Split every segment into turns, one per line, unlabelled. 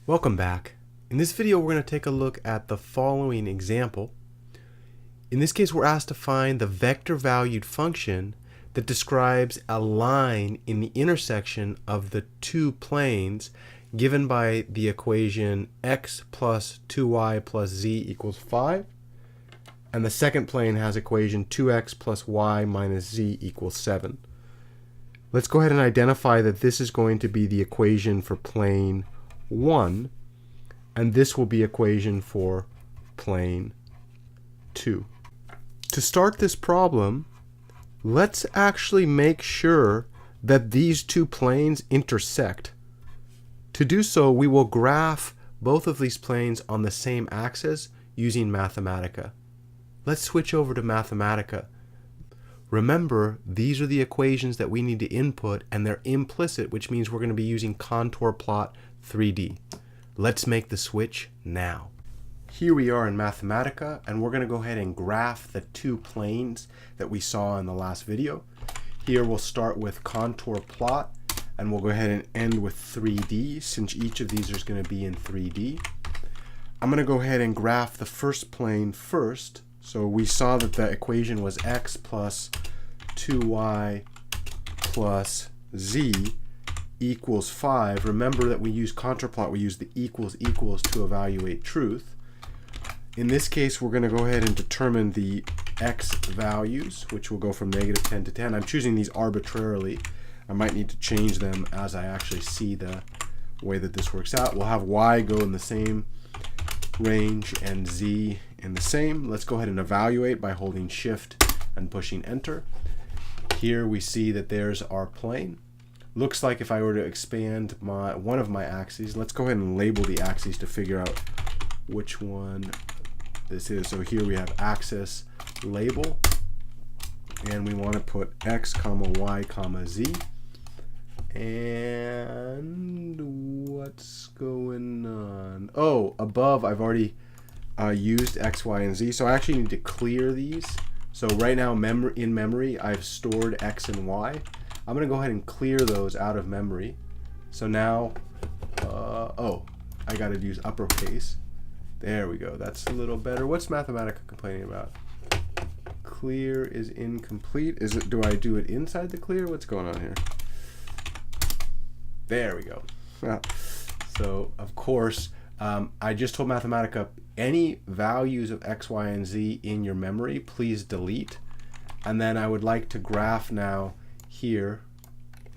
Welcome back. In this video we're going to take a look at the following example. In this case we're asked to find the vector valued function that describes a line in the intersection of the two planes given by the equation x plus 2y plus z equals 5, and the second plane has equation 2x plus y minus z equals 7. Let's go ahead and identify that this is going to be the equation for plane 1, and this will be equation for plane 2. To start this problem, let's actually make sure that these two planes intersect. To do so, we will graph both of these planes on the same axis using Mathematica. Let's switch over to Mathematica. Remember, these are the equations that we need to input, and they're implicit, which means we're going to be using contour plot 3D. Let's make the switch now. Here we are in Mathematica, and we're going to go ahead and graph the two planes that we saw in the last video. Here we'll start with contour plot, and we'll go ahead and end with 3D, since each of these is going to be in 3D. I'm going to go ahead and graph the first plane first. So we saw that the equation was x plus 2y plus z equals 5. Remember that we use contour plot, we use the equals to evaluate truth. In this case, we're going to go ahead and determine the x values, which will go from -10 to 10. I'm choosing these arbitrarily. I might need to change them as I actually see the way that this works out. We'll have y go in the same range and z in the same. Let's go ahead and evaluate by holding shift and pushing enter. Here we see that there's our plane. Looks like if I were to expand one of my axes, let's go ahead and label the axes to figure out which one this is. So here we have axis label, and we want to put x comma y comma z. And what's going on? Oh, above I've already used x, y, and z, so I actually need to clear these. So right now in memory I've stored x and y. I'm going to go ahead and clear those out of memory. So now, oh, I got to use uppercase. There we go. That's a little better. What's Mathematica complaining about? Clear is incomplete. Is it? Do I do it inside the clear? What's going on here? There we go. So of course, I just told Mathematica any values of x, y, and z in your memory, please delete. And then I would like to graph now here.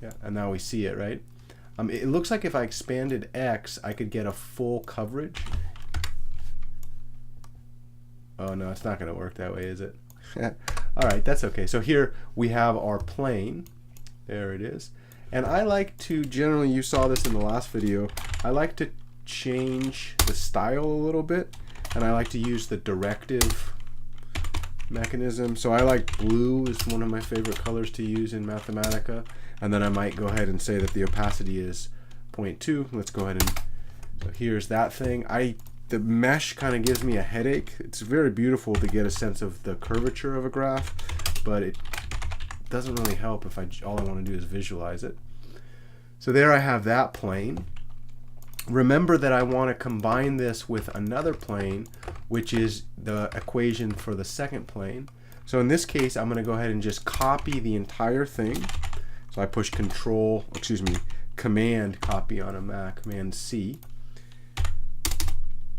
Yeah, and now we see it, right? It looks like if I expanded x, I could get a full coverage. Oh no, it's not going to work that way, is it? All right, that's okay. So here we have our plane. There it is. And I like to generally, you saw this in the last video, I like to change the style a little bit, and I like to use the directive mechanism. So I like blue is one of my favorite colors to use in Mathematica, and then I might go ahead and say that the opacity is 0.2. Let's go ahead and, so here's that thing. The mesh kind of gives me a headache. It's very beautiful to get a sense of the curvature of a graph, but it doesn't really help if all I want to do is visualize it. So there I have that plane. Remember that I want to combine this with another plane, which is the equation for the second plane. So in this case, I'm going to go ahead and just copy the entire thing. So I push Command copy on a Mac, Command C.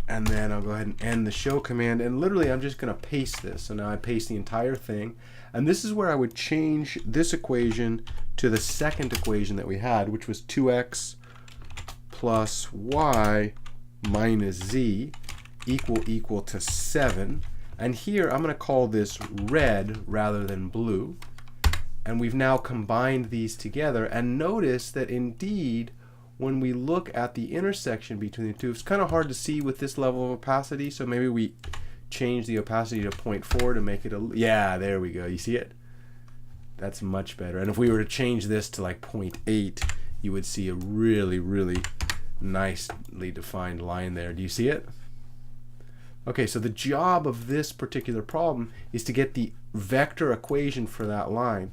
And then I'll go ahead and end the show command, and literally I'm just going to paste this. So now I paste the entire thing, and this is where I would change this equation to the second equation that we had, which was 2x plus y minus z equal to 7. And here I'm going to call this red rather than blue. And we've now combined these together, and notice that indeed when we look at the intersection between the two, it's kind of hard to see with this level of opacity, so maybe we change the opacity to 0.4 to make it yeah, there we go. You see it? That's much better. And if we were to change this to like 0.8, you would see a really, really nicely defined line there. Do you see it? Okay, so the job of this particular problem is to get the vector equation for that line.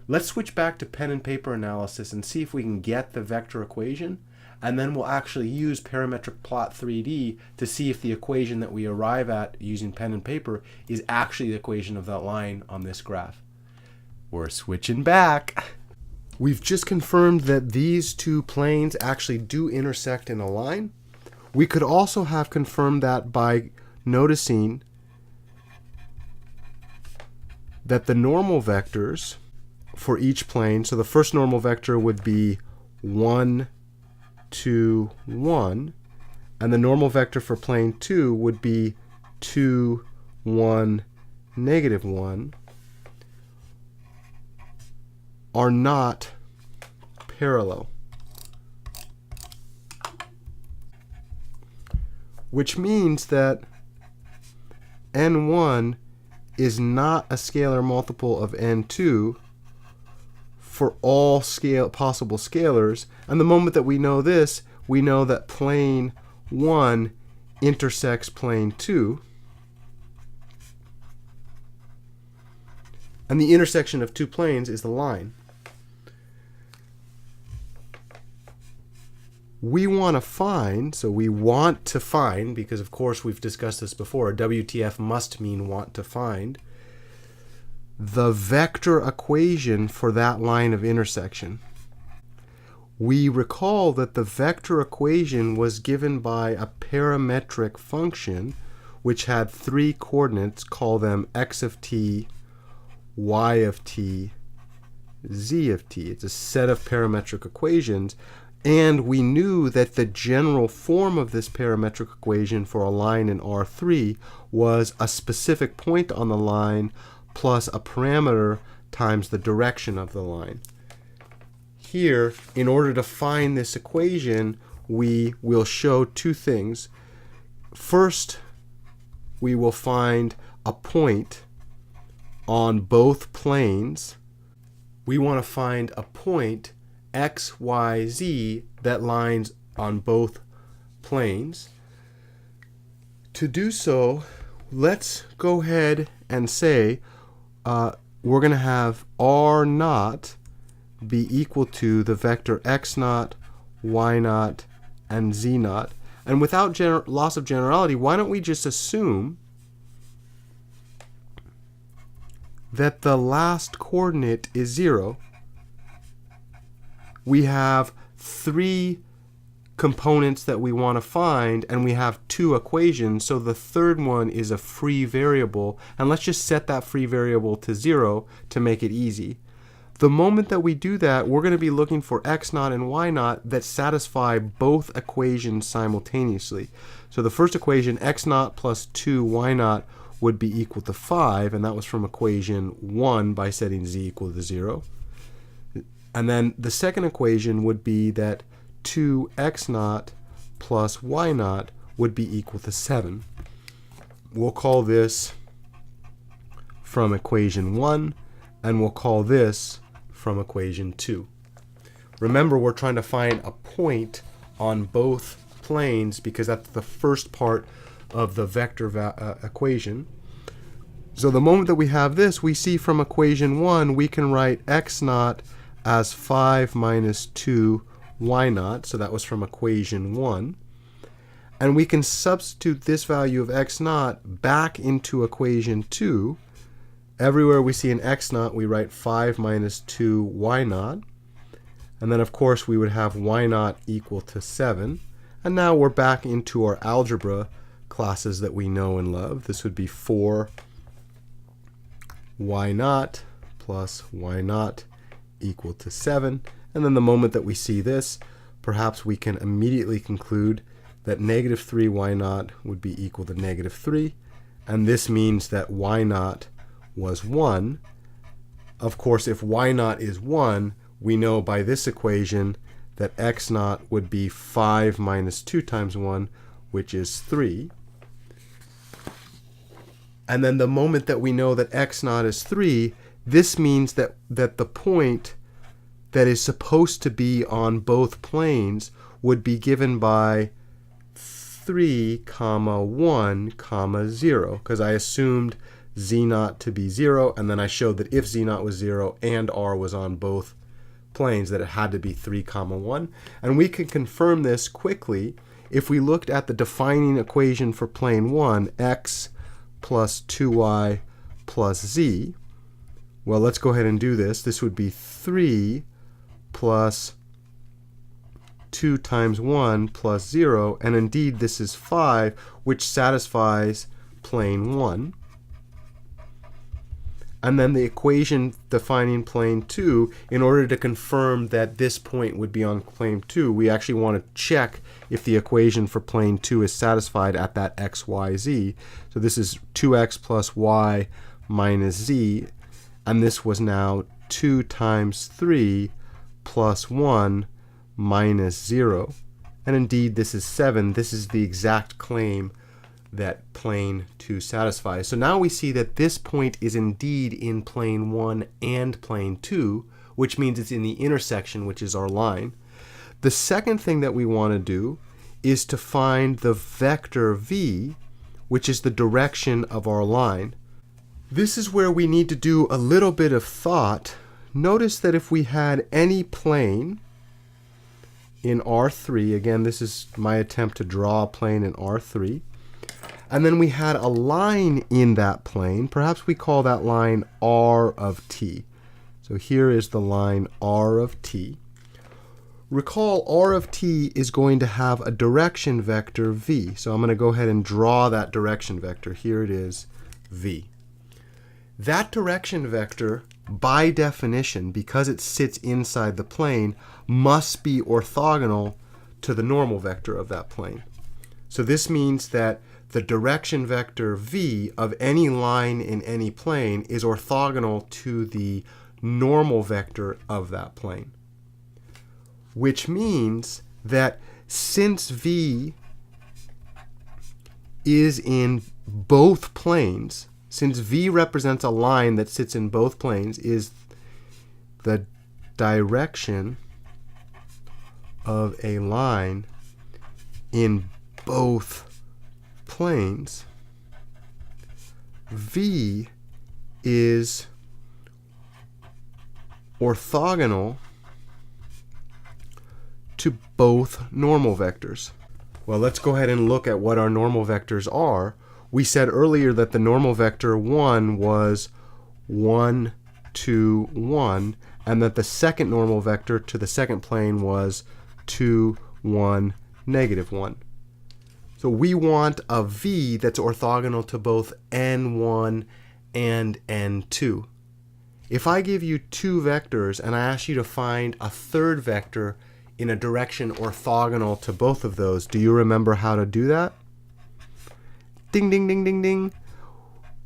Let's switch back to pen and paper analysis and see if we can get the vector equation, and then we'll actually use parametric plot 3D to see if the equation that we arrive at using pen and paper is actually the equation of that line on this graph. We're switching back. We've just confirmed that these two planes actually do intersect in a line. We could also have confirmed that by noticing that the normal vectors for each plane, so the first normal vector would be 1, 2, 1, and the normal vector for plane 2 would be 2, 1, negative 1, are not parallel. Which means that n1 is not a scalar multiple of n2 for all possible scalars. And the moment that we know this, we know that plane 1 intersects plane 2. And the intersection of two planes is the line. We want to find, because of course we've discussed this before, WTF must mean want to find, the vector equation for that line of intersection. We recall that the vector equation was given by a parametric function which had three coordinates, call them x of t, y of t, z of t. It's a set of parametric equations. And we knew that the general form of this parametric equation for a line in R3 was a specific point on the line plus a parameter times the direction of the line. Here, in order to find this equation, we will show two things. First, we will find a point on both planes. We want to find a point x, y, z that lines on both planes. To do so, let's go ahead and say we're going to have r naught be equal to the vector x naught, y naught, and z naught. And without loss of generality, why don't we just assume that the last coordinate is 0? We have three components that we want to find, and we have two equations, so the third one is a free variable, and let's just set that free variable to 0 to make it easy. The moment that we do that, we're going to be looking for x naught and y naught that satisfy both equations simultaneously. So the first equation, x naught plus 2y naught, would be equal to 5, and that was from equation 1 by setting z equal to 0. And then the second equation would be that 2x naught plus y naught would be equal to 7. We'll call this from equation 1, and we'll call this from equation 2. Remember, we're trying to find a point on both planes because that's the first part of the vector equation. So the moment that we have this, we see from equation 1, we can write x naught as 5 minus 2 y naught, so that was from equation 1. And we can substitute this value of x naught back into equation 2. Everywhere we see an x naught, we write 5 minus 2 y naught. And then, of course, we would have y naught equal to 7. And now we're back into our algebra classes that we know and love. This would be 4 y naught plus y naught equal to 7. And then the moment that we see this, perhaps we can immediately conclude that negative 3 y naught would be equal to negative 3. And this means that y naught was 1. Of course, if y naught is 1, we know by this equation that x naught would be 5 minus 2 times 1, which is 3. And then the moment that we know that x naught is 3, this means that the point that is supposed to be on both planes would be given by 3, 1, 0, because I assumed z naught to be 0, and then I showed that if z naught was 0 and r was on both planes, that it had to be 3, 1. And we can confirm this quickly if we looked at the defining equation for plane 1, x plus 2y plus z. Well, let's go ahead and do this. This would be 3 plus 2 times 1 plus 0, and indeed this is 5, which satisfies plane 1. And then the equation defining plane 2, in order to confirm that this point would be on plane 2, we actually want to check if the equation for plane 2 is satisfied at that x, y, z. So this is 2x plus y minus z, and this was now 2 times 3 plus 1 minus 0. And indeed this is 7. This is the exact claim that plane 2 satisfies. So now we see that this point is indeed in plane 1 and plane 2, which means it's in the intersection, which is our line. The second thing that we want to do is to find the vector v, which is the direction of our line. This is where we need to do a little bit of thought. Notice that if we had any plane in R3, again, this is my attempt to draw a plane in R3, and then we had a line in that plane, perhaps we call that line R of t. So here is the line R of t. Recall R of t is going to have a direction vector v. So I'm going to go ahead and draw that direction vector. Here it is, v. That direction vector, by definition, because it sits inside the plane, must be orthogonal to the normal vector of that plane. So this means that the direction vector v of any line in any plane is orthogonal to the normal vector of that plane. Which means that since v is in both planes, since v represents a line that sits in both planes, is the direction of a line in both planes, v is orthogonal to both normal vectors. Well, let's go ahead and look at what our normal vectors are. We said earlier that the normal vector 1 was 1, 2, 1, and that the second normal vector to the second plane was 2, 1, negative 1. So we want a v that's orthogonal to both n1 and n2. If I give you two vectors and I ask you to find a third vector in a direction orthogonal to both of those, do you remember how to do that? Ding, ding, ding, ding, ding.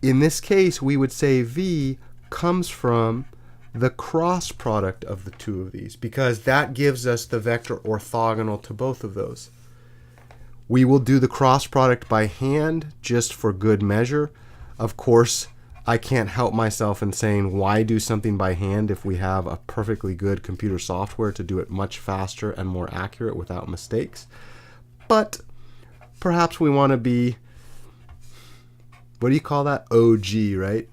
In this case, we would say v comes from the cross product of the two of these, because that gives us the vector orthogonal to both of those. We will do the cross product by hand just for good measure. Of course, I can't help myself in saying why do something by hand if we have a perfectly good computer software to do it much faster and more accurate without mistakes. But perhaps we want to be, what do you call that? OG, right?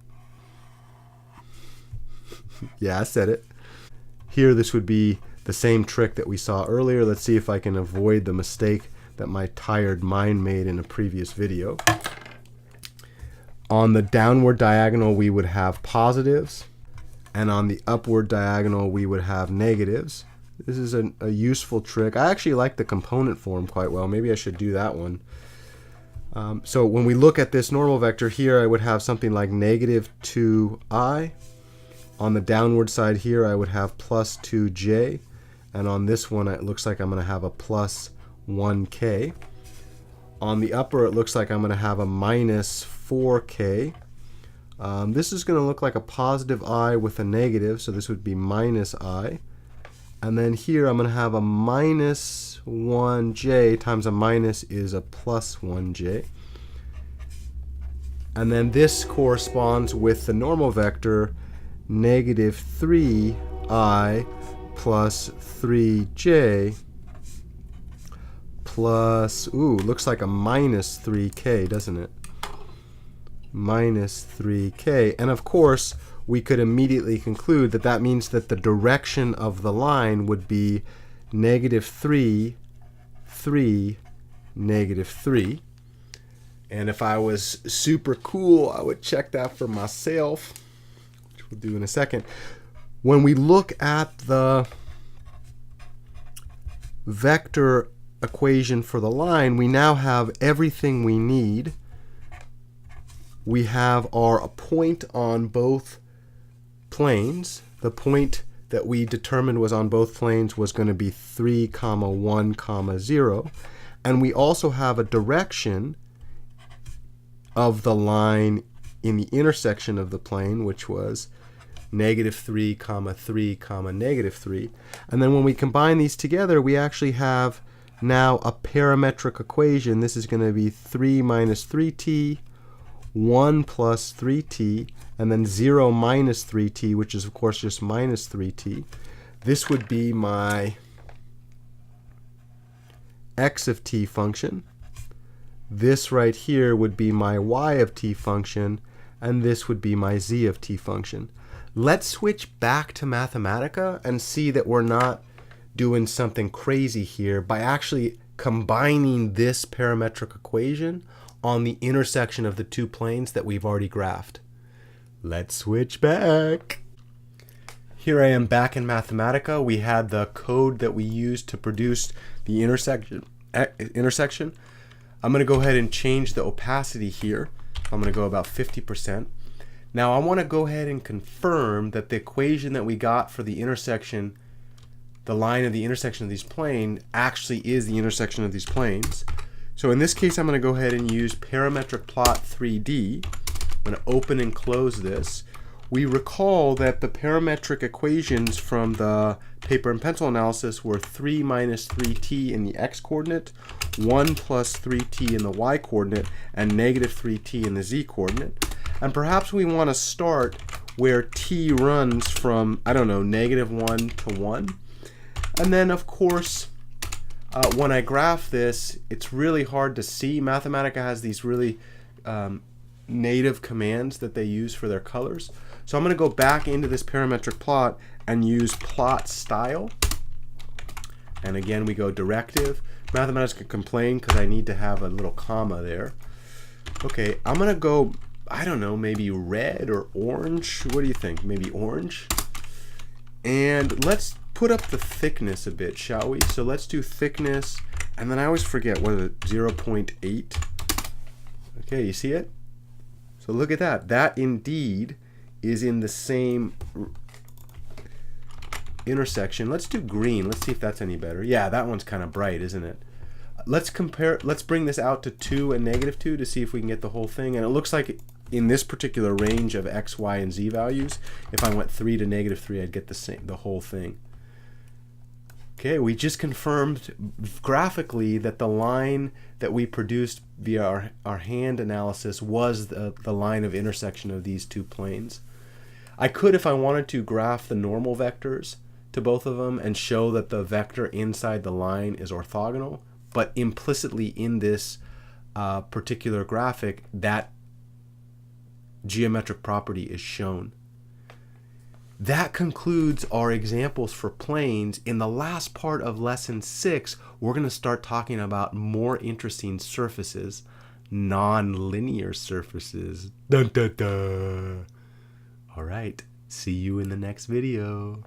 Yeah, I said it. Here, this would be the same trick that we saw earlier. Let's see if I can avoid the mistake that my tired mind made in a previous video. On the downward diagonal, we would have positives, and on the upward diagonal, we would have negatives. This is a useful trick. I actually like the component form quite well. Maybe I should do that one. So when we look at this normal vector here, I would have something like negative 2i. On the downward side here, I would have plus 2j. And on this one, it looks like I'm going to have a plus 1k. On the upper, it looks like I'm going to have a minus 4k. This is going to look like a positive I with a negative, so this would be minus I. And then here I'm going to have a minus 1j times a minus is a plus 1j. And then this corresponds with the normal vector negative 3i plus 3j plus, looks like a minus 3k, doesn't it? Minus 3k. And of course, we could immediately conclude that that means that the direction of the line would be -3, 3, -3. And if I was super cool, I would check that for myself, which we'll do in a second. When we look at the vector equation for the line, we now have everything we need. We have our point on both planes. The point that we determined was on both planes was going to be 3, 1, 0. And we also have a direction of the line in the intersection of the plane, which was -3, 3, -3. And then when we combine these together, we actually have now a parametric equation. This is going to be 3 minus 3t, 1 plus 3t, and then 0 minus 3t, which is of course just minus 3t. This would be my x of t function. This right here would be my y of t function, and this would be my z of t function. Let's switch back to Mathematica and see that we're not doing something crazy here by actually combining this parametric equation on the intersection of the two planes that we've already graphed. Let's switch back. Here I am back in Mathematica. We had the code that we used to produce the intersection. I'm going to go ahead and change the opacity here. I'm going to go about 50%. Now I want to go ahead and confirm that the equation that we got for the intersection, the line of the intersection of these planes, actually is the intersection of these planes. So in this case, I'm going to go ahead and use parametric plot 3D. I'm going to open and close this. We recall that the parametric equations from the paper and pencil analysis were 3 minus 3t in the x-coordinate, 1 plus 3t in the y-coordinate, and negative 3t in the z-coordinate. And perhaps we want to start where t runs from, I don't know, -1 to 1. And then, of course, when I graph this, it's really hard to see. Mathematica has these really native commands that they use for their colors. So I'm going to go back into this parametric plot and use plot style. And again, we go directive. Mathematica can complain because I need to have a little comma there. Okay, I'm going to go, I don't know, maybe red or orange. What do you think? Maybe orange? And let's put up the thickness a bit, shall we? So let's do thickness, and then I always forget, what is it, 0.8? Okay, you see it? So look at that. That indeed is in the same intersection. Let's do green. Let's see if that's any better. Yeah, that one's kind of bright, isn't it? Let's compare. Let's bring this out to 2 and -2 to see if we can get the whole thing. And it looks like in this particular range of x, y, and z values, if I went 3 to -3, I'd get the whole thing. Okay, we just confirmed graphically that the line that we produced via our hand analysis was the line of intersection of these two planes. I could, if I wanted to, graph the normal vectors to both of them and show that the vector inside the line is orthogonal, but implicitly in this particular graphic, that geometric property is shown. That concludes our examples for planes. In the last part of lesson 6, we're going to start talking about more interesting surfaces, non-linear surfaces. Dun, dun, dun. All right, see you in the next video.